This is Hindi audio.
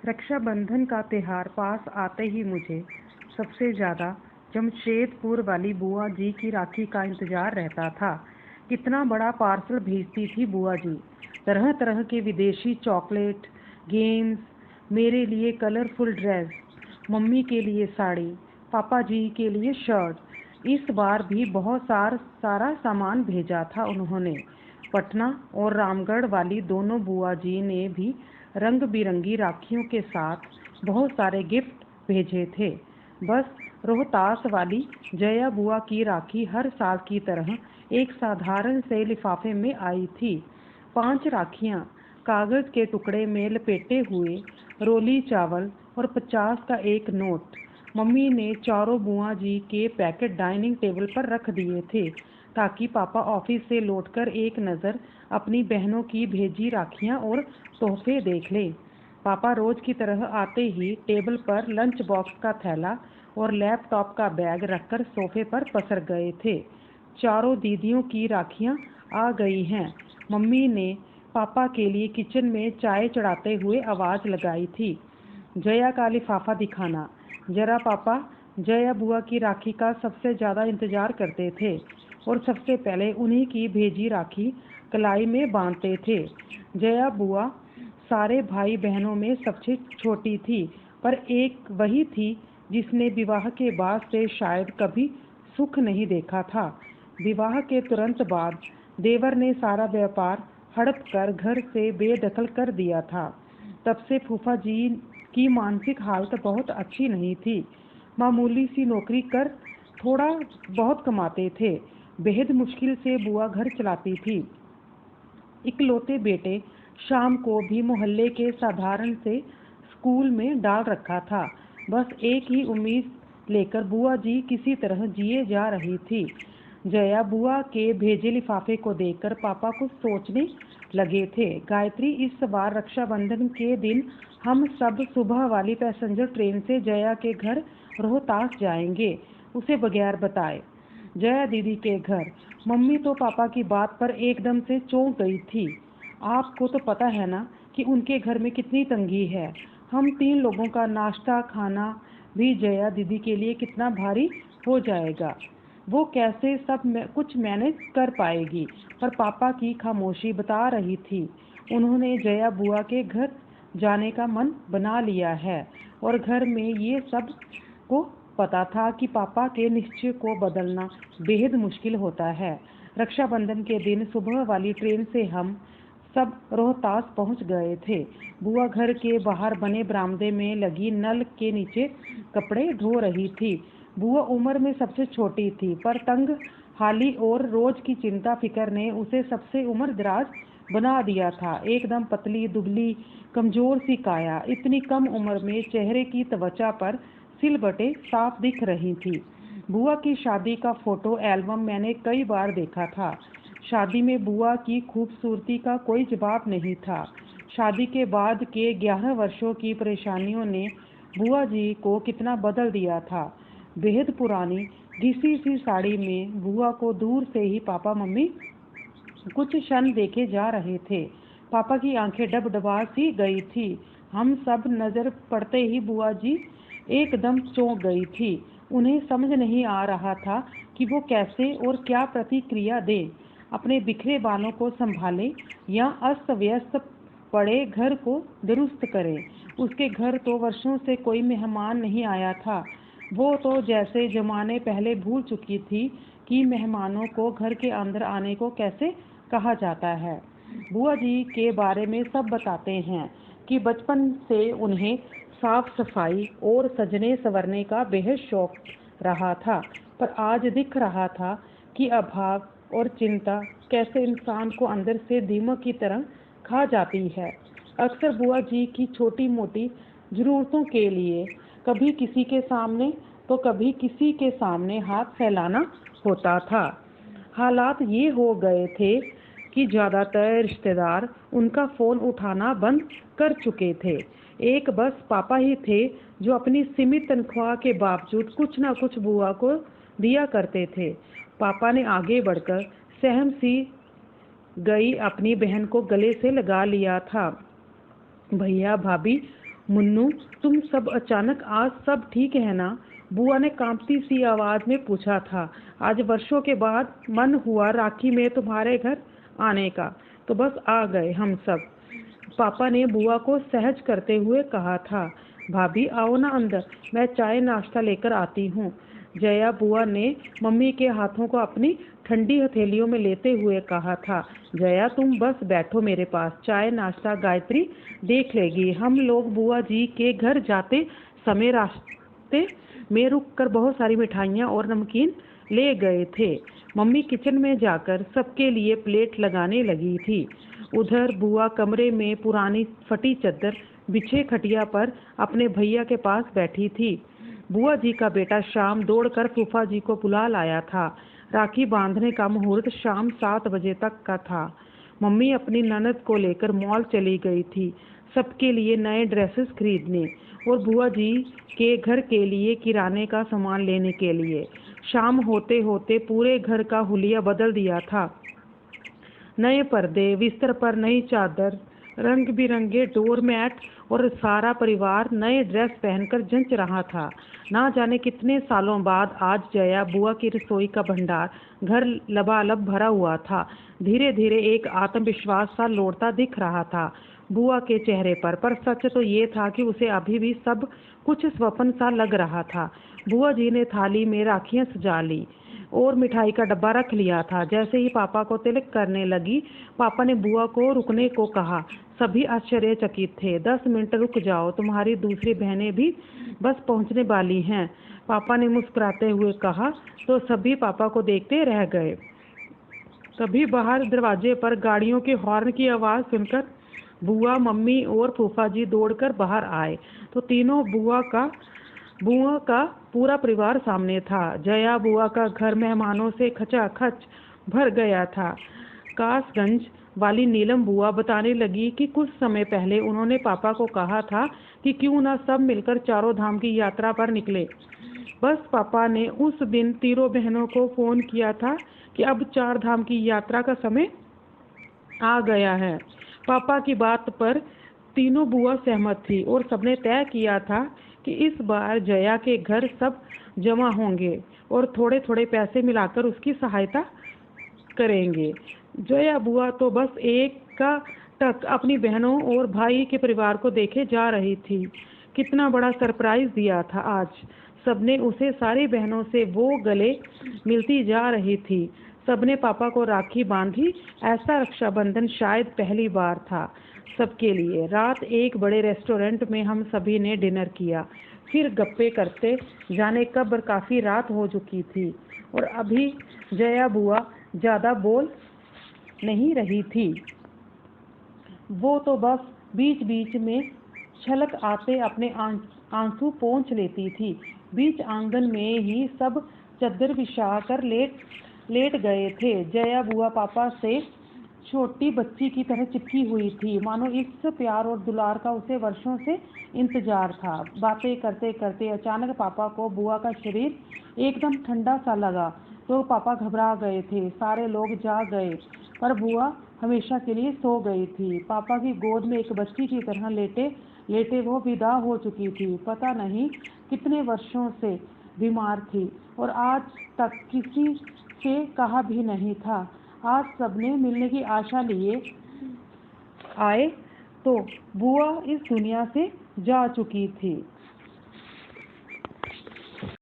रक्षाबंधन का त्योहार पास आते ही मुझे सबसे ज़्यादा जमशेदपुर वाली बुआ जी की राखी का इंतज़ार रहता था। कितना बड़ा पार्सल भेजती थी बुआ जी। तरह तरह के विदेशी चॉकलेट, गेम्स, मेरे लिए कलरफुल ड्रेस, मम्मी के लिए साड़ी, पापा जी के लिए शर्ट। इस बार भी बहुत सारा सामान भेजा था उन्होंने। पटना और रामगढ़ वाली दोनों बुआ जी ने भी रंग बिरंगी राखियों के साथ बहुत सारे गिफ्ट भेजे थे। बस रोहतास वाली जया बुआ की राखी हर साल की तरह एक साधारण से लिफाफे में आई थी। 5 राखियां कागज के टुकड़े में लपेटे हुए, रोली चावल और 50 का एक नोट। मम्मी ने चारों बुआ जी के पैकेट डाइनिंग टेबल पर रख दिए थे ताकि पापा ऑफिस से लौटकर एक नज़र अपनी बहनों की भेजी राखियां और तोहफे देख ले। पापा रोज की तरह आते ही टेबल पर लंच बॉक्स का थैला और लैपटॉप का बैग रखकर सोफे पर पसर गए थे। चारों दीदियों की राखियां आ गई हैं। मम्मी ने पापा के लिए किचन में चाय चढ़ाते हुए आवाज़ लगाई थी, जया का लिफाफा दिखाना जरा पापा। जया बुआ की राखी का सबसे ज़्यादा इंतज़ार करते थे और सबसे पहले उन्हीं की भेजी राखी कलाई में बांधते थे। जया बुआ सारे भाई बहनों में सबसे छोटी थी, पर एक वही थी जिसने विवाह के बाद से शायद कभी सुख नहीं देखा था। विवाह के तुरंत बाद देवर ने सारा व्यापार हड़प कर घर से बेदखल कर दिया था। तब से फूफा जी की मानसिक हालत बहुत अच्छी नहीं थी। मामूली सी नौकरी कर थोड़ा बहुत कमाते थे। बेहद मुश्किल से बुआ घर चलाती थी। इकलौते बेटे शाम को भी मोहल्ले के साधारण से स्कूल में डाल रखा था। बस एक ही उम्मीद लेकर बुआ जी किसी तरह जिए जा रही थी। जया बुआ के भेजे लिफाफे को देखकर पापा कुछ सोचने लगे थे। गायत्री, इस बार रक्षाबंधन के दिन हम सब सुबह वाली पैसेंजर ट्रेन से जया के घर रोहतास जाएंगे, उसे बगैर बताए। जया दीदी के घर। मम्मी तो पापा की बात पर एकदम से चौंक गई थी। आपको तो पता है ना कि उनके घर में कितनी तंगी है। हम 3 लोगों का नाश्ता खाना भी जया दीदी के लिए कितना भारी हो जाएगा। वो कैसे सब कुछ मैनेज कर पाएगी। पर पापा की खामोशी बता रही थी उन्होंने जया बुआ के घर जाने का मन बना लिया है। और घर में ये सब को पता था कि पापा के निश्चय को बदलना बेहद मुश्किल होता है। रक्षाबंधन के दिन सुबह वाली ट्रेन से हम सब रोहतास पहुंच गए थे। बुआ घर के बाहर बने बरामदे में लगी नल के नीचे कपड़े धो रही थी। बुआ उम्र में सबसे छोटी थी, पर तंग हाली और रोज की चिंता फिक्र ने उसे सबसे उम्र दराज बना दिया था। एकदम पतली दुबली कमजोर सी काया। इतनी कम उम्र में चेहरे की त्वचा पर सिलबटें साफ दिख रही थी। बुआ की शादी का फोटो एल्बम मैंने कई बार देखा था। शादी में बुआ की खूबसूरती का कोई जवाब नहीं था। शादी के बाद के 11 वर्षों की परेशानियों ने बुआ जी को कितना बदल दिया था। बेहद पुरानी घिसी सी साड़ी में बुआ को दूर से ही पापा मम्मी कुछ क्षण देखे जा रहे थे। पापा की आंखें डबडबा सी गई थी। हम सब नजर पड़ते ही बुआ जी एकदम चौंक गई थी। उन्हें समझ नहीं आ रहा था कि वो कैसे और क्या प्रतिक्रिया दें। अपने बिखरे बालों को संभालें या अस्त व्यस्त पड़े घर को दुरुस्त करें। उसके घर तो वर्षों से कोई मेहमान नहीं आया था। वो तो जैसे जमाने पहले भूल चुकी थी कि मेहमानों को घर के अंदर आने को कैसे कहा जाता है। बुआ जी के बारे में सब बताते हैं कि बचपन से उन्हें साफ सफाई और सजने संवरने का बेहद शौक रहा था, पर आज दिख रहा था कि अभाव और चिंता कैसे इंसान को अंदर से दीमक की तरह खा जाती है। अक्सर बुआ जी की छोटी मोटी ज़रूरतों के लिए कभी किसी के सामने तो कभी किसी के सामने हाथ फैलाना होता था। हालात ये हो गए थे कि ज़्यादातर रिश्तेदार उनका फ़ोन उठाना बंद कर चुके थे। एक बस पापा ही थे जो अपनी सीमित तनख्वाह के बावजूद कुछ ना कुछ बुआ को दिया करते थे। पापा ने आगे बढ़कर सहम सी गई अपनी बहन को गले से लगा लिया था। भैया भाभी मुन्नू, तुम सब अचानक आज सब ठीक है ना? बुआ ने कांपती सी आवाज में पूछा था। आज वर्षों के बाद मन हुआ राखी में तुम्हारे घर आने का, तो बस आ गए हम सब, पापा ने बुआ को सहज करते हुए कहा था। भाभी आओ ना अंदर, मैं चाय नाश्ता लेकर आती हूँ। जया बुआ ने मम्मी के हाथों को अपनी ठंडी हथेलियों में लेते हुए कहा था। जया तुम बस बैठो मेरे पास, चाय नाश्ता गायत्री देख लेगी। हम लोग बुआ जी के घर जाते समय रास्ते में रुक कर बहुत सारी मिठाइयाँ और नमकीन ले गए थे। मम्मी किचन में जाकर सबके लिए प्लेट लगाने लगी थी। उधर बुआ कमरे में पुरानी फटी चादर बिछे खटिया पर अपने भैया के पास बैठी थी। बुआ जी का बेटा शाम दौड़कर फूफा जी को बुला लाया था। राखी बांधने का मुहूर्त शाम 7 बजे तक का था। मम्मी अपनी ननद को लेकर मॉल चली गई थी, सबके लिए नए ड्रेसेस खरीदने और बुआ जी के घर के लिए किराने का सामान लेने के लिए। शाम होते होते पूरे घर का हुलिया बदल दिया था। नए पर्दे, बिस्तर पर नई चादर, रंग बिरंगे डोरमैट और सारा परिवार नए ड्रेस पहनकर जंच रहा था। ना जाने कितने सालों बाद आज जया बुआ की रसोई का भंडार घर लबालब भरा हुआ था। धीरे धीरे एक आत्मविश्वास सा लौटता दिख रहा था बुआ के चेहरे पर सच तो ये था कि उसे अभी भी सब कुछ स्वप्न सा लग रहा था। बुआ जी ने थाली में राखियां सजा ली और मिठाई का डब्बा रख लिया था। जैसे ही पापा को तिलक करने लगी, पापा ने बुआ को रुकने को कहा। सभी आश्चर्यचकित थे। 10 मिनट रुक जाओ, तुम्हारी दूसरी बहनें भी बस पहुंचने वाली हैं, पापा ने मुस्कुराते हुए कहा। तो सभी पापा को देखते रह गए। तभी बाहर दरवाजे पर गाड़ियों के हॉर्न की आवाज़ सुनकर बुआ, मम्मी और फूफा जी दौड़कर बाहर आए तो तीनों बुआ का पूरा परिवार सामने था। जया बुआ का घर मेहमानों से खचाखच भर गया था। कासगंज वाली नीलम बुआ बताने लगी कि कुछ समय पहले उन्होंने पापा को कहा था कि क्यों ना सब मिलकर चारों धाम की यात्रा पर निकले। बस पापा ने उस दिन तीनों बहनों को फोन किया था कि अब 4 धाम की यात्रा का समय आ गया है। पापा की बात पर तीनों बुआ सहमत थी और सबने तय किया था कि इस बार जया के घर सब जमा होंगे और थोड़े थोड़े पैसे मिलाकर उसकी सहायता करेंगे। जया बुआ तो बस एक का टक अपनी बहनों और भाई के परिवार को देखे जा रही थी। कितना बड़ा सरप्राइज दिया था आज सबने उसे। सारी बहनों से वो गले मिलती जा रही थी। सबने पापा को राखी बांधी। ऐसा रक्षाबंधन शायद पहली बार था सबके लिए। रात एक बड़े रेस्टोरेंट में हम सभी ने डिनर किया, फिर गप्पे करते जाने कब काफ़ी रात हो चुकी थी और अभी जया बुआ ज़्यादा बोल नहीं रही थी। वो तो बस बीच बीच में छलक आते अपने आंसू पोंछ लेती थी। बीच आंगन में ही सब चद्दर बिछा कर लेट गए थे। जया बुआ पापा से छोटी बच्ची की तरह चिपकी हुई थी, मानो इस प्यार और दुलार का उसे वर्षों से इंतजार था। बातें करते करते अचानक पापा को बुआ का शरीर एकदम ठंडा सा लगा तो पापा घबरा गए थे। सारे लोग जाग गए पर बुआ हमेशा के लिए सो गई थी। पापा की गोद में एक बच्ची की तरह लेटे लेटे वो विदा हो चुकी थी। पता नहीं कितने वर्षों से बीमार थी और आज तक किसी से कहा भी नहीं था। आज सबने मिलने की आशा लिए आए तो बुआ इस दुनिया से जा चुकी थी।